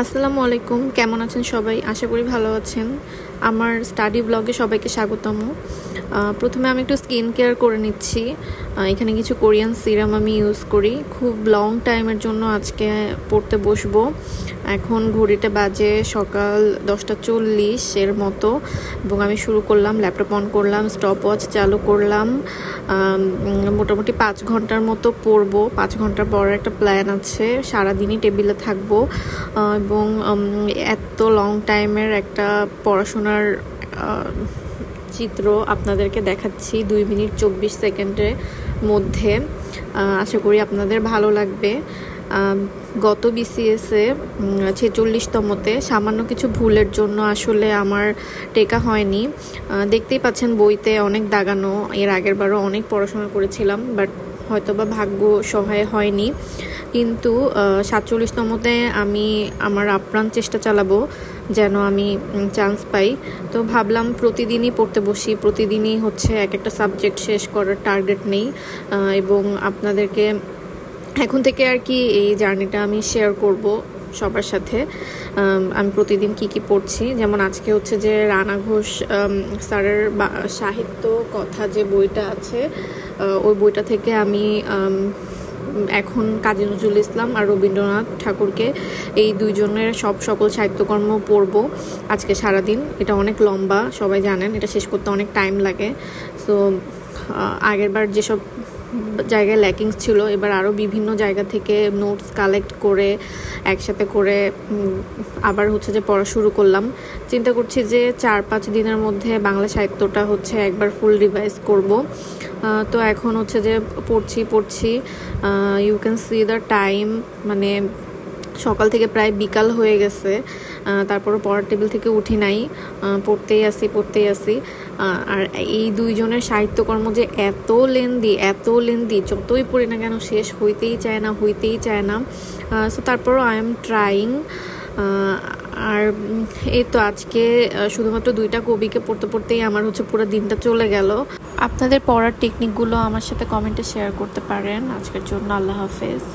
আসসালামু আলাইকুম, কেমন আছেন সবাই? আশা করি ভালো আছেন। আমার স্টাডি ব্লগে সবাইকে স্বাগতম। প্রথমে আমি একটু স্কিন কেয়ার করে নিচ্ছি। এখানে কিছু কোরিয়ান সিরাম আমি ইউজ করি। খুব লং টাইমের জন্য আজকে পড়তে বসবো। এখন ঘড়িতে বাজে সকাল 10:40 এর মতো এবং আমি শুরু করলাম, ল্যাপটপ অন করলাম, স্টপ ওয়াচ চালু করলাম। মোটামুটি 5 ঘন্টার মতো পড়বো। 5 ঘন্টার পর একটা প্ল্যান আছে, সারাদিনই টেবিলে থাকবো এবং এত লং টাইমের একটা পড়াশোনার চিত্র আপনাদেরকে দেখাচ্ছি 2 মিনিট 24 সেকেন্ডের মধ্যে। আশা করি আপনাদের ভালো লাগবে। গত বিসিএসে 46তমতে সামান্য কিছু ভুলের জন্য আসলে আমার টেকা হয়নি। দেখতেই পাচ্ছেন বইতে অনেক দাগানো। এর আগের বারও অনেক পড়াশোনা করেছিলাম, বাট হয়তোবা ভাগ্য সহায় হয়নি। কিন্তু 47তমতে আমি আমার আপ্রাণ চেষ্টা চালাবো যেন আমি চান্স পাই। তো ভাবলাম প্রতিদিনই পড়তে বসি, প্রতিদিনই হচ্ছে এক একটা সাবজেক্ট শেষ করার টার্গেট নেই এবং আপনাদেরকে এখন থেকে আর কি এই জার্নিটা আমি শেয়ার করব সবার সাথে। আমি প্রতিদিন কি পড়ছি, যেমন আজকে হচ্ছে যে রানা ঘোষ স্যারের সাহিত্য কথা যে বইটা আছে, ওই বইটা থেকে আমি এখন কাজী নজরুল ইসলাম আর রবীন্দ্রনাথ ঠাকুরকে এই দুইজনের সকল সাহিত্যকর্ম পড়ব আজকে সারাদিন। এটা অনেক লম্বা, সবাই জানেন, এটা শেষ করতে অনেক টাইম লাগে। সো আগেরবার যেসব জায়গায় ল্যাকিংস ছিল, এবার আরও বিভিন্ন জায়গা থেকে নোটস কালেক্ট করে একসাথে করে আবার হচ্ছে যে পড়া শুরু করলাম। চিন্তা করছি যে 4-5 দিনের মধ্যে বাংলা সাহিত্যটা হচ্ছে একবার ফুল রিভাইজ করব। তো এখন হচ্ছে যে পড়ছি you can see the time, মানে সকাল থেকে প্রায় বিকাল হয়ে গেছে, তারপরে পড়ার টেবিল থেকে উঠি নাই, পড়তেই আসি। আর এই দুইজনের সাহিত্যকর্ম যে এত লেন্দি, যতই পড়ি না কেন শেষ হইতেই চায় না। সো তারপরও আই এম ট্রাইং। আর এই তো আজকে শুধুমাত্র 2টা কবিকে পড়তেই আমার হচ্ছে পুরো দিনটা চলে গেল। আপনাদের পড়ার টেকনিকগুলো আমার সাথে কমেন্টে শেয়ার করতে পারেন। আজকের জন্য আল্লাহ হাফেজ।